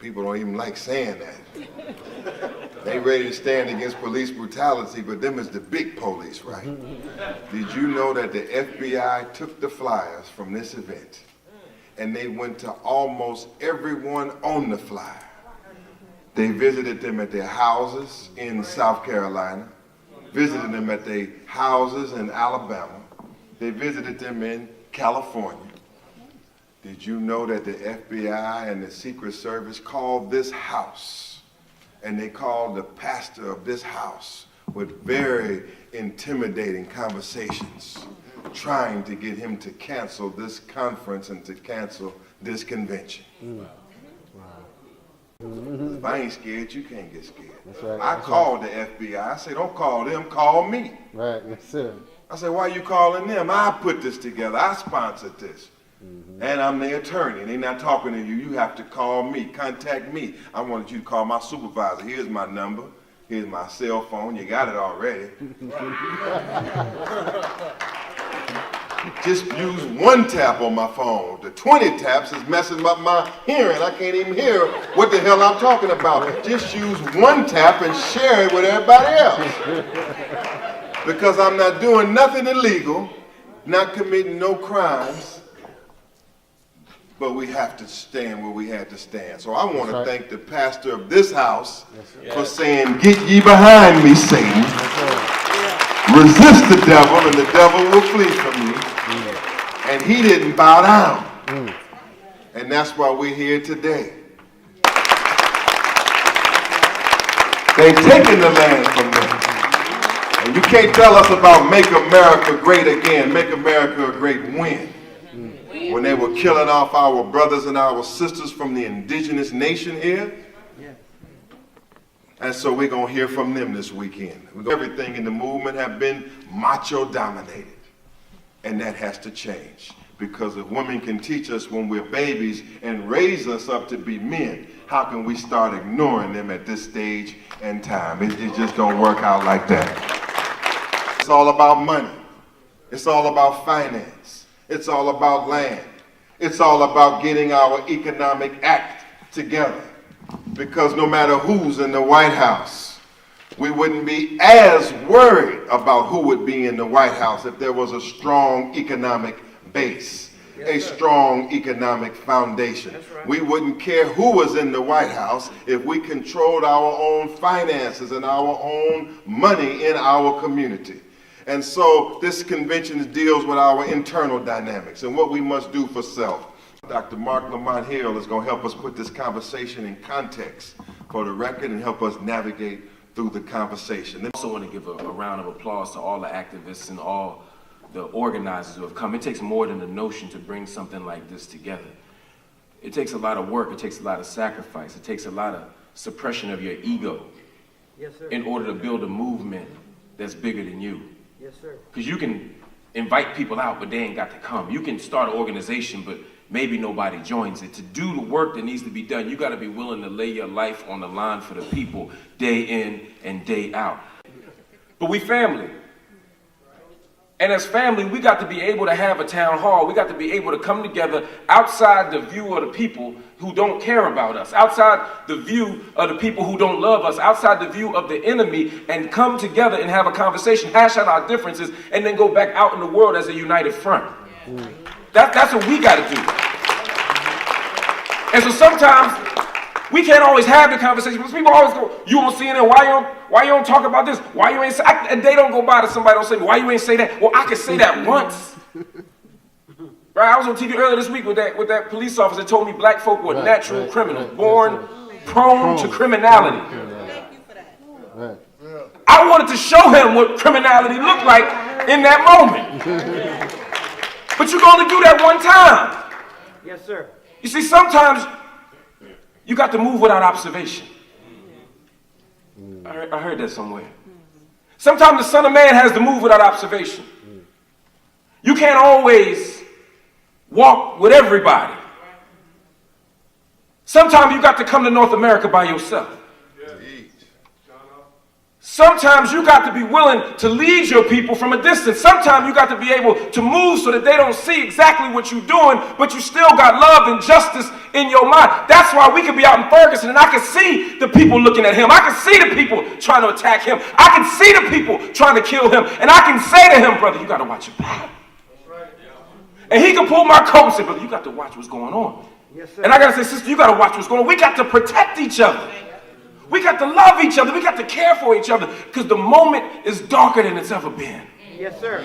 People don't even like saying that. They ready to stand against police brutality, but them is the big police, right? Did you know that the FBI took the flyers from this event and they went to almost everyone on the flyer? They visited them at their houses in South Carolina, visited them at their houses in Alabama. They visited them in California. Did you know that the FBI and the Secret Service called this house, and they called the pastor of this house with very intimidating conversations, trying to get him to cancel this conference and to cancel this convention? If I ain't scared, you can't get scared. That's right. I called the FBI. I said, don't call them, call me. Right, yes, sir. I said, why are you calling them? I put this together. I sponsored this. And I'm the attorney. They're not talking to you. You have to call me. Contact me. I wanted you to call my supervisor. Here's my number. Here's my cell phone. You got it already. Just use one tap on my phone. The 20 taps is messing up my hearing. I can't even hear what the hell I'm talking about. Just use one tap and share it with everybody else. Because I'm not doing nothing illegal, not committing no crimes, but we have to stand where we had to stand. So I want to thank the pastor of this house for saying, get ye behind me, Satan. Resist the devil, and the devil will flee from you. And he didn't bow down. And that's why we're here today. They've taken the land from them. And you can't tell us about make America great again, make America a great win. When they were killing off our brothers and our sisters from the indigenous nation here. And so we're going to hear from them this weekend. Everything in the movement have been macho dominated. And that has to change. Because if women can teach us when we're babies and raise us up to be men, how can we start ignoring them at this stage and time? It just don't work out like that. It's all about money. It's all about finance. It's all about land. It's all about getting our economic act together. Because no matter who's in the White House, we wouldn't be as worried about who would be in the White House if there was a strong economic base, a strong economic foundation. We wouldn't care who was in the White House if we controlled our own finances and our own money in our community. And so this convention deals with our internal dynamics and what we must do for self. Dr. Marc Lamont Hill is going to help us put this conversation in context for the record and help us navigate through the conversation. I also want to give a round of applause to all the activists and all the organizers who have come. It takes more than a notion to bring something like this together. It takes a lot of work. It takes a lot of sacrifice. It takes a lot of suppression of your ego in order to build a movement that's bigger than you. Yes, sir. Because you can invite people out, but they ain't got to come. You can start an organization, but maybe nobody joins it. To do the work that needs to be done, you got to be willing to lay your life on the line for the people day in and day out. But we family. And as family, we got to be able to have a town hall. We got to be able to come together outside the view of the people who don't care about us, outside the view of the people who don't love us, outside the view of the enemy, and come together and have a conversation, hash out our differences, and then go back out in the world as a united front. That's what we got to do. And so sometimes we can't always have the conversation because people always go, you on CNN, why you don't talk about this? Why you ain't say, and they don't go by to somebody don't say, why you ain't say that? Well, I could say that once. Right? I was on TV earlier this week with that police officer that told me black folk were natural criminals, born prone to criminality. Thank you for that. I wanted to show him what criminality looked like in that moment. But you can only do that one time. Yes, sir. You see, sometimes you got to move without observation. I heard that somewhere. Sometimes the Son of Man has to move without observation. You can't always walk with everybody. Sometimes you got to come to North America by yourself. Sometimes you got to be willing to lead your people from a distance. Sometimes you got to be able to move so that they don't see exactly what you're doing, but you still got love and justice in your mind. That's why we can be out in Ferguson and I can see the people looking at him. I can see the people trying to attack him. I can see the people trying to kill him. And I can say to him, brother, you got to watch your back. And he can pull my coat and say, brother, you got to watch what's going on. Yes, sir. And I got to say, sister, you got to watch what's going on. We got to protect each other. We got to love each other. We got to care for each other because the moment is darker than it's ever been. Yes, sir.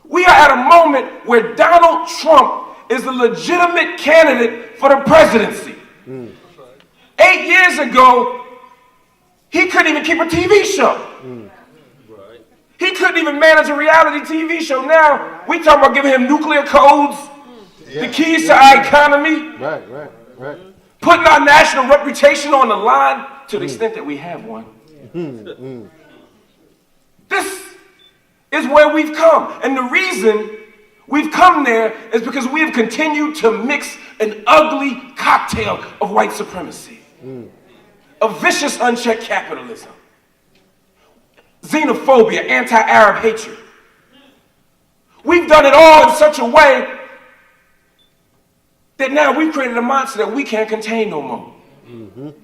We are at a moment where Donald Trump is a legitimate candidate for the presidency. 8 years ago, he couldn't even keep a TV show. He couldn't even manage a reality TV show. Now, we talking about giving him nuclear codes, the keys to our economy. Right. Putting our national reputation on the line to the extent that we have one. This is where we've come. And the reason we've come there is because we have continued to mix an ugly cocktail of white supremacy, of vicious, unchecked capitalism, xenophobia, anti-Arab hatred. We've done it all in such a way that now we've created a monster that we can't contain no more. You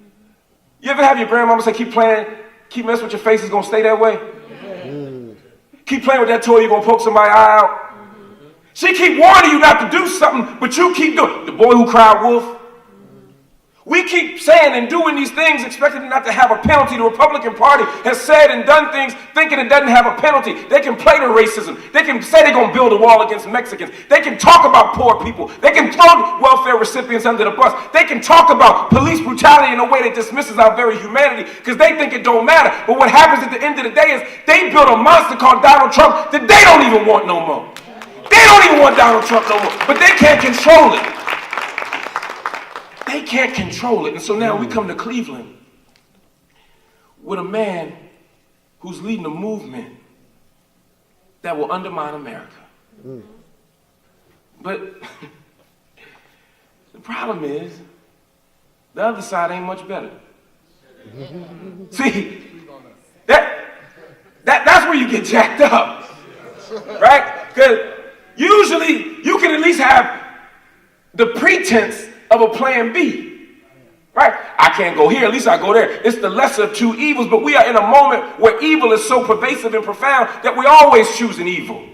ever have your grandmama say, keep playing, keep messing with your face, it's gonna stay that way? Keep playing with that toy, you're gonna poke somebody's eye out. She keep warning you not to do something, but you keep doing it. The boy who cried wolf. We keep saying and doing these things expecting it not to have a penalty. The Republican Party has said and done things thinking it doesn't have a penalty. They can play to racism. They can say they're going to build a wall against Mexicans. They can talk about poor people. They can throw welfare recipients under the bus. They can talk about police brutality in a way that dismisses our very humanity because they think it don't matter. But what happens at the end of the day is they build a monster called Donald Trump that they don't even want no more. They don't even want Donald Trump no more, but they can't control it. They can't control it. And so now we come to Cleveland with a man who's leading a movement that will undermine America. But the problem is the other side ain't much better. See, that's where you get jacked up, right? Because usually you can at least have the pretense of a plan B, right? I can't go here, at least I go there. It's the lesser of two evils, but we are in a moment where evil is so pervasive and profound that we're always choosing evil.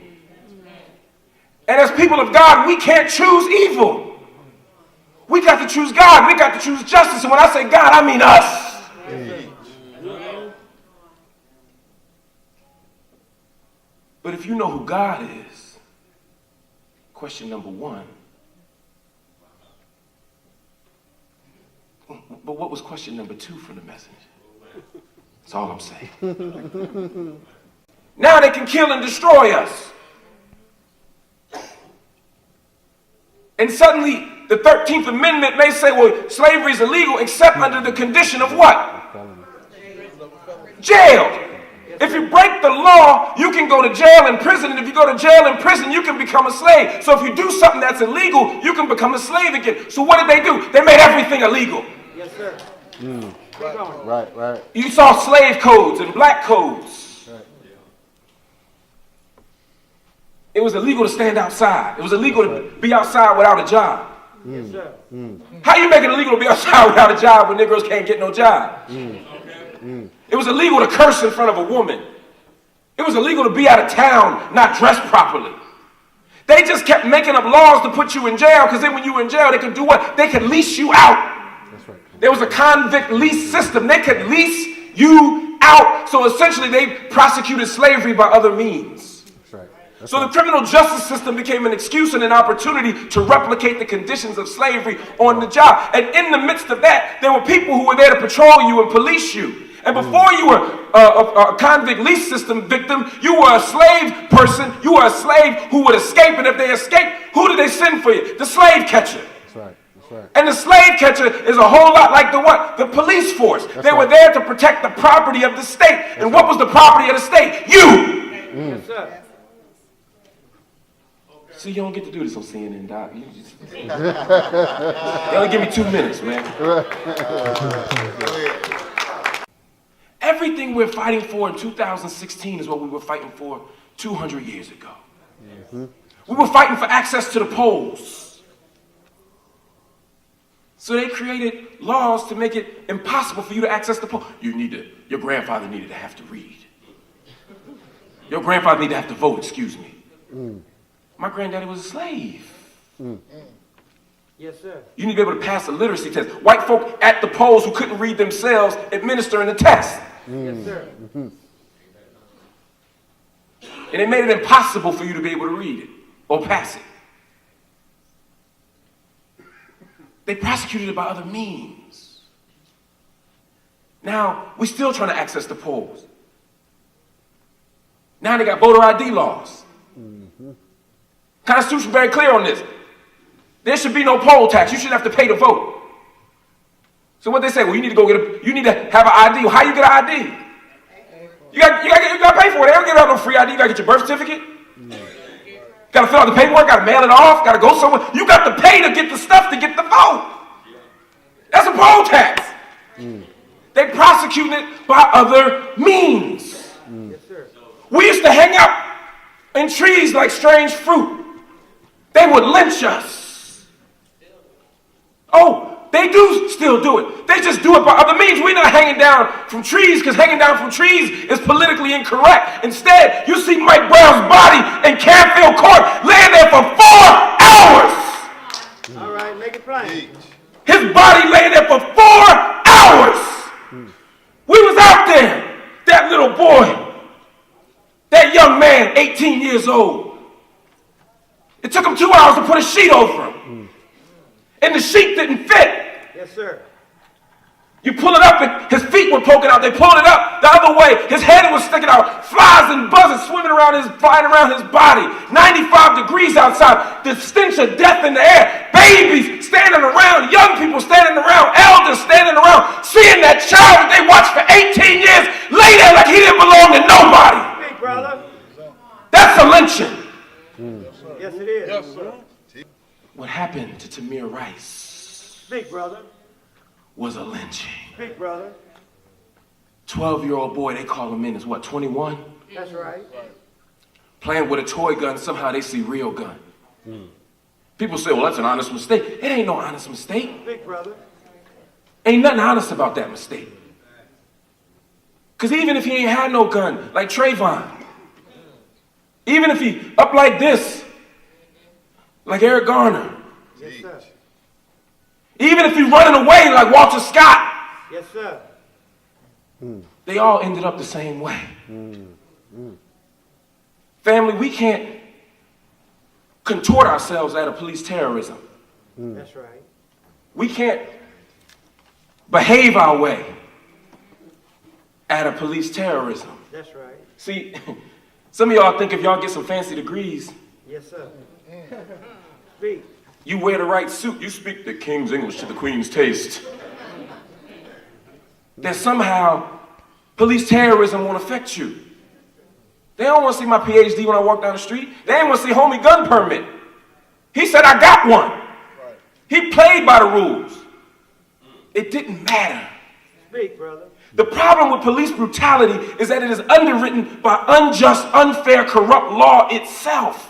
And as people of God, we can't choose evil. We got to choose God. We got to choose justice. And when I say God, I mean us. But if you know who God is, question number one, but what was question number two from the message? That's all I'm saying. Now they can kill and destroy us. And suddenly the 13th Amendment may say, well, slavery is illegal except under the condition of what? Jail. If you break the law, you can go to jail and prison. And if you go to jail and prison, you can become a slave. So if you do something that's illegal, you can become a slave again. So what did they do? They made everything illegal. Yes, sir. Right. You saw slave codes and black codes. Right. It was illegal to stand outside. It was illegal to be outside without a job. Yes, sir. How you make it illegal to be outside without a job when Negroes can't get no job? It was illegal to curse in front of a woman. It was illegal to be out of town, not dressed properly. They just kept making up laws to put you in jail because then when you were in jail, they could do what? They could lease you out. That's right. There was a convict lease system. They could lease you out. So essentially, they prosecuted slavery by other means. That's right. So the criminal justice system became an excuse and an opportunity to replicate the conditions of slavery on the job. And in the midst of that, there were people who were there to patrol you and police you. And before you were a convict lease system victim, you were a slave person. You were a slave who would escape. And if they escaped, who did they send for you? The slave catcher. That's right. And the slave catcher is a whole lot like the what? The police force. They were there to protect the property of the state. And what was the property of the state? You! Yes, sir. See, you don't get to do this on CNN, Doc. You only give me 2 minutes, man. Everything we're fighting for in 2016 is what we were fighting for 200 years ago. We were fighting for access to the polls. So they created laws to make it impossible for you to access the polls. Your grandfather needed to have to read. Your grandfather needed to have to vote, excuse me. My granddaddy was a slave. Yes, sir. You need to be able to pass a literacy test. White folk at the polls who couldn't read themselves administering the test. Yes, sir. And it made it impossible for you to be able to read it or pass it. They prosecuted it by other means. Now, we're still trying to access the polls. Now they got voter ID laws. Constitution very clear on this. There should be no poll tax. You shouldn't have to pay to vote. So what they say? Well, you need to have an ID. Well, how you get an ID? You got to pay for it. They don't give out no free ID. You got to get your birth certificate. Got to fill out the paperwork. Got to mail it off. Got to go somewhere. You got to pay to get the stuff to get the vote. That's a poll tax. They prosecuting it by other means. Yes, sir. We used to hang out in trees like strange fruit. They would lynch us. Oh, they do still do it. They just do it by other means. We're not hanging down from trees because hanging down from trees is politically incorrect. Instead, you see Mike Brown's body in Canfield Court laying there for 4 hours. All right, make it plain. His body laying there for 4 hours. We was out there, that little boy, that young man, 18 years old. It took him 2 hours to put a sheet over him. And the sheet didn't fit. Yes, sir. You pull it up and his feet were poking out. They pulled it up the other way. His head was sticking out. Flies and buzzards flying around his body. 95 degrees outside. The stench of death in the air. Babies standing around. Young people standing around. Elders standing around. Seeing that child that they watched for 18 years lay there like he didn't belong to nobody. Speak, brother. That's a lynching. Yes, it is. Yes, sir. What happened to Tamir Rice Speak, brother. was a lynching. Speak, brother. 12-year-old boy, they call him in, is what, 21? That's right. Playing with a toy gun, somehow they see real gun. People say, well, that's an honest mistake. It ain't no honest mistake. Speak, brother. Ain't nothing honest about that mistake. Because even if he ain't had no gun, like Trayvon, even if he up like this, like Eric Garner, Yes, sir. even if he running away like Walter Scott, Yes, sir. they all ended up the same way. Family, we can't contort ourselves out of police terrorism. That's right. We can't behave our way out of police terrorism. That's right. See, some of y'all think if y'all get some fancy degrees, Yes, sir. Speak. you wear the right suit, you speak the king's English to the queen's taste, that somehow police terrorism won't affect you. They don't want to see my PhD when I walk down the street. They ain't want to see homie gun permit. He said, I got one. He played by the rules. It didn't matter. Speak, brother. The problem with police brutality is that it is underwritten by unjust, unfair, corrupt law itself.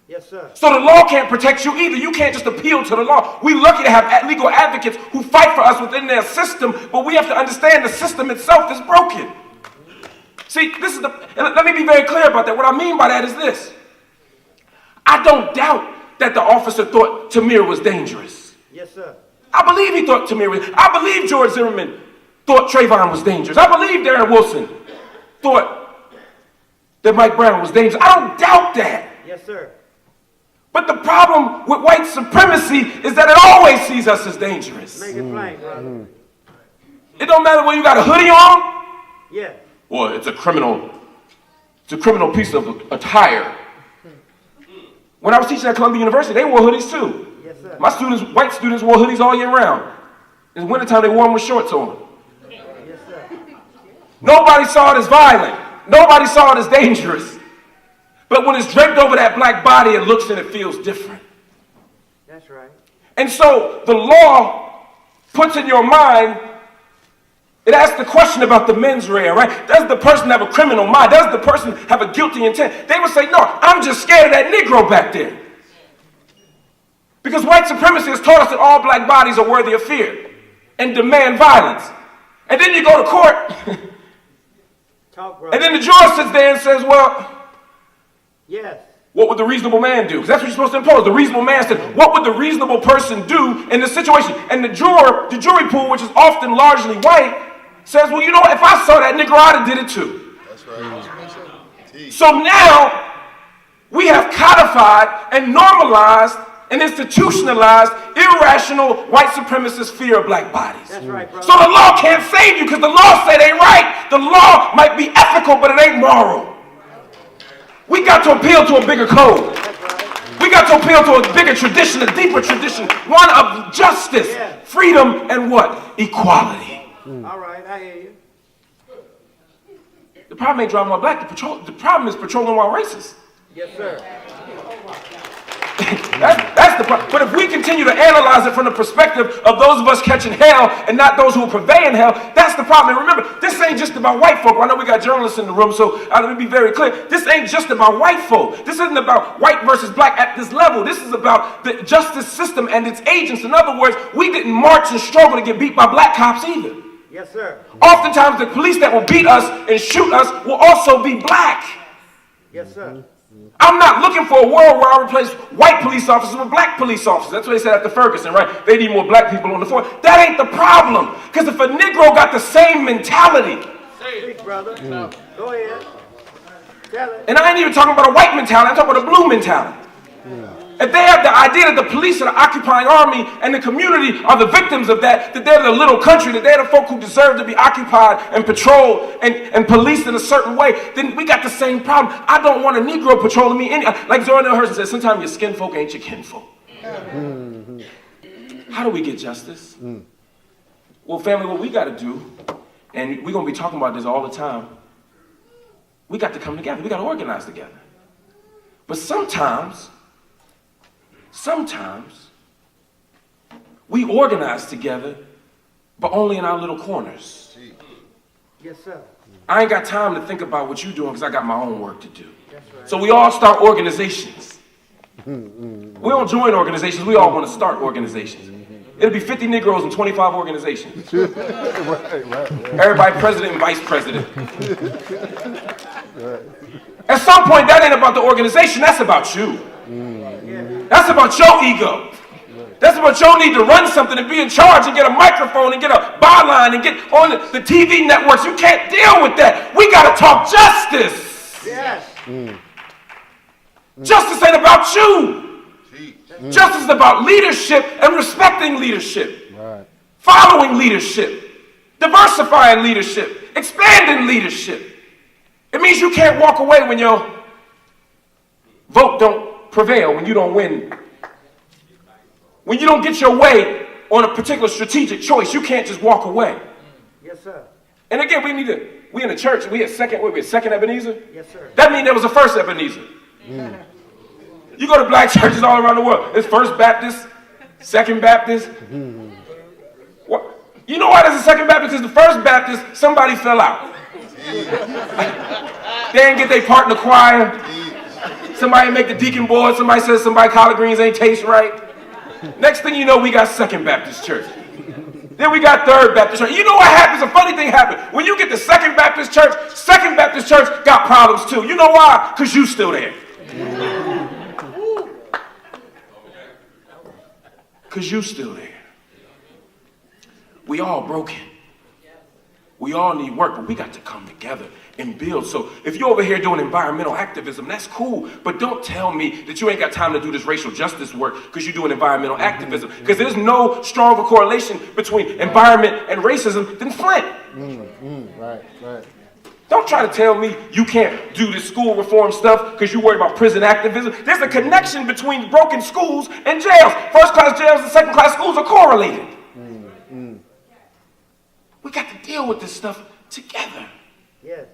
Yes, sir. So the law can't protect you either. You can't just appeal to the law. We're lucky to have legal advocates who fight for us within their system, but we have to understand the system itself is broken. See, and let me be very clear about that. What I mean by that is this. I don't doubt that the officer thought Tamir was dangerous. Yes, sir. I believe he thought Tamir was. I believe George Zimmerman thought Trayvon was dangerous. I believe Darren Wilson thought that Mike Brown was dangerous. I don't doubt that. Yes, sir. But the problem with white supremacy is that it always sees us as dangerous. Make it plain, brother. It don't matter whether you got a hoodie on, Yes. or it's a criminal piece of attire. When I was teaching at Columbia University, they wore hoodies too. Yes, sir. My students, white students, wore hoodies all year round. In the wintertime, they wore them with shorts on. Yes, sir. Nobody saw it as violent. Nobody saw it as dangerous. But when it's draped over that black body, it looks and it feels different. That's right. And so the law puts in your mind It asks the question about the mens rea, right? Does the person have a criminal mind? Does the person have a guilty intent? They would say, no, I'm just scared of that Negro back there. Because white supremacy has taught us that all black bodies are worthy of fear and demand violence. And then you go to court, Talk, brother. and then the juror sits there and says, well, Yes. what would the reasonable man do? Because that's what you're supposed to impose. The reasonable man said, what would the reasonable person do in this situation? And the jury pool, which is often largely white, says, well, you know what? If I saw that Negro, I'd have did it too. That's right. So now we have codified and normalized and institutionalized irrational white supremacist fear of black bodies. That's right, brother. So the law can't save you because the law said it ain't right. The law might be ethical, but it ain't moral. We got to appeal to a bigger code. That's right. We got to appeal to a bigger tradition, a deeper tradition, one of justice, Yeah. freedom, and what? Equality. All right, I hear you. The problem ain't driving while black. The problem is patrolling while racist. Yes, sir. That's the problem. But if we continue to analyze it from the perspective of those of us catching hell and not those who are purveying hell, that's the problem. And remember, this ain't just about white folk. I know we got journalists in the room, so let me be very clear. This ain't just about white folk. This isn't about white versus black at this level. This is about the justice system and its agents. In other words, we didn't march and struggle to get beat by black cops either. Yes, sir. Oftentimes, the police that will beat us and shoot us will also be black. Yes, sir. I'm not looking for a world where I replace white police officers with black police officers. That's what they said after Ferguson, right? They need more black people on the force. That ain't the problem. Because if a Negro got the same mentality, Speak, brother. Go ahead. Tell it. and I ain't even talking about a white mentality, I'm talking about a blue mentality. If they have the idea that the police are the occupying army and the community are the victims of that they're the little country, that they're the folk who deserve to be occupied and patrolled and policed in a certain way, then we got the same problem. I don't want a Negro patrolling me. Like Zora Neale Hurston said, sometimes your skin folk ain't your kinfolk. How do we get justice? Well, family, what we got to do, and we're going to be talking about this all the time, we got to come together. We got to organize together. But sometimes we organize together, but only in our little corners. Yes, sir. I ain't got time to think about what you're doing because I got my own work to do. That's right. So we all start organizations. We don't join organizations, we all want to start organizations. It'll be 50 Negroes and 25 organizations. Everybody president and vice president. At some point, that ain't about the organization, that's about you. That's about your ego. That's about your need to run something and be in charge and get a microphone and get a byline and get on the TV networks. You can't deal with that. We got to talk justice. Yes. Justice ain't about you. Justice is about leadership and respecting leadership. Right. Following leadership. Diversifying leadership. Expanding leadership. It means you can't walk away when your vote don't prevail, when you don't win. When you don't get your way on a particular strategic choice, you can't just walk away. Yes, sir. And again, we in the church, we had second Ebenezer. Yes, sir. That means there was a first Ebenezer. You go to black churches all around the world. There's First Baptist, Second Baptist. What? You know why there's a Second Baptist? Because the First Baptist, somebody fell out. They didn't get their part in the choir. Somebody make the deacon board. Somebody says somebody collard greens ain't taste right. Next thing you know, we got Second Baptist Church. Then we got Third Baptist Church. You know what happens? A funny thing happened. When you get to Second Baptist Church got problems too. You know why? Because you still there. Because you still there. We all broken. We all need work, but we got to come together and build. So if you're over here doing environmental activism, that's cool. But don't tell me that you ain't got time to do this racial justice work because you're doing environmental activism. Because there's no stronger correlation between environment and racism than Flint. Right. Don't try to tell me you can't do this school reform stuff because you're worried about prison activism. There's a connection between broken schools and jails. First-class jails and second-class schools are correlated. We got to deal with this stuff together. Yes.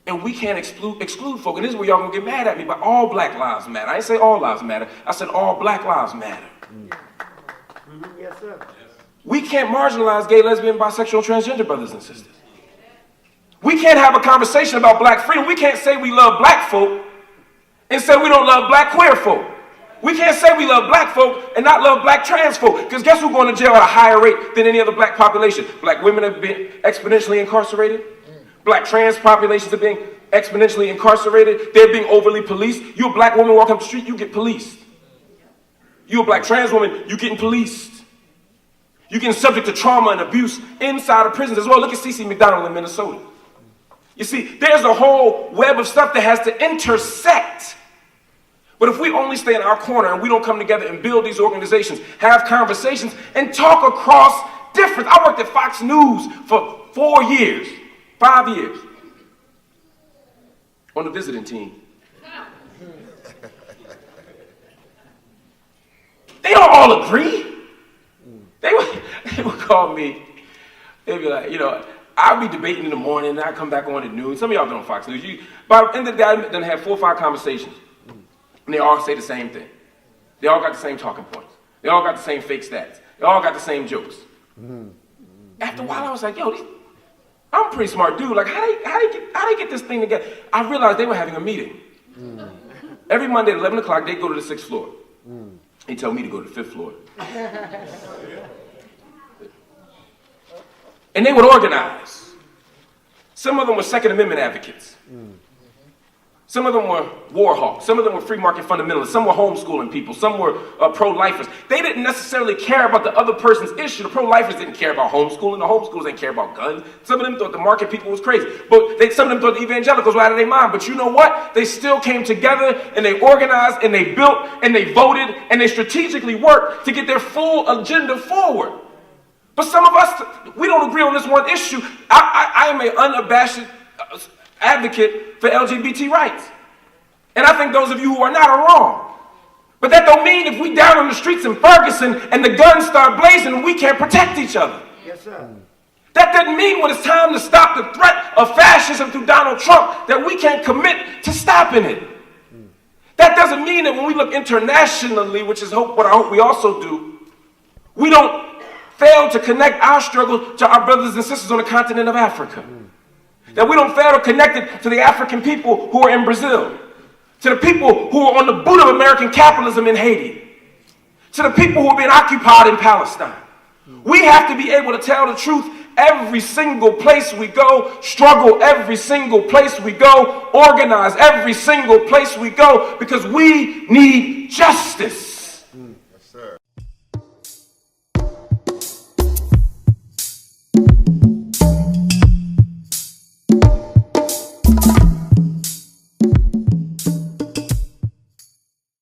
And we can't exclude folk. And this is where y'all gonna get mad at me, but all black lives matter. I didn't say all lives matter. I said all black lives matter. Yes, sir. We can't marginalize gay, lesbian, bisexual, transgender brothers and sisters. We can't have a conversation about black freedom. We can't say we love black folk and say we don't love black queer folk. We can't say we love black folk and not love black trans folk. Because guess who's going to jail at a higher rate than any other black population? Black women have been exponentially incarcerated. Black trans populations are being exponentially incarcerated. They're being overly policed. You a black woman walking up the street, you get policed. You a black trans woman, you getting policed. You getting subject to trauma and abuse inside of prisons as well. Look at CC McDonald in Minnesota. You see, there's a whole web of stuff that has to intersect. But if we only stay in our corner and we don't come together and build these organizations, have conversations, and talk across difference. I worked at Fox News for 4 years, 5 years, on the visiting team. They don't all agree. They would call me, they'd be like, I'll be debating in the morning, and I come back on at noon. Some of y'all been on Fox News. By the end of the day, I done had 4 or 5 conversations, and they all say the same thing. They all got the same talking points. They all got the same fake stats. They all got the same jokes. After a while, I was like, I'm a pretty smart dude. Like, how they get this thing together? I realized they were having a meeting. Every Monday at 11 o'clock, they'd go to the 6th floor. They tell me to go to the 5th floor. And they would organize. Some of them were Second Amendment advocates. Some of them were war hawks. Some of them were free market fundamentalists. Some were homeschooling people. Some were pro-lifers. They didn't necessarily care about the other person's issue. The pro-lifers didn't care about homeschooling. The homeschoolers didn't care about guns. Some of them thought the market people was crazy. But some of them thought the evangelicals were out of their mind. But you know what? They still came together and they organized and they built and they voted and they strategically worked to get their full agenda forward. But some of us, we don't agree on this one issue. I am an unabashed advocate for LGBT rights. And I think those of you who are not are wrong. But that don't mean if we down on the streets in Ferguson and the guns start blazing, we can't protect each other. Yes, sir. That doesn't mean when it's time to stop the threat of fascism through Donald Trump that we can't commit to stopping it. That doesn't mean that when we look internationally, which is what I hope we also do, we don't fail to connect our struggle to our brothers and sisters on the continent of Africa. That we don't fail to connect it to the African people who are in Brazil, to the people who are on the boot of American capitalism in Haiti, to the people who are being occupied in Palestine. We have to be able to tell the truth every single place we go, struggle every single place we go, organize every single place we go, because we need justice.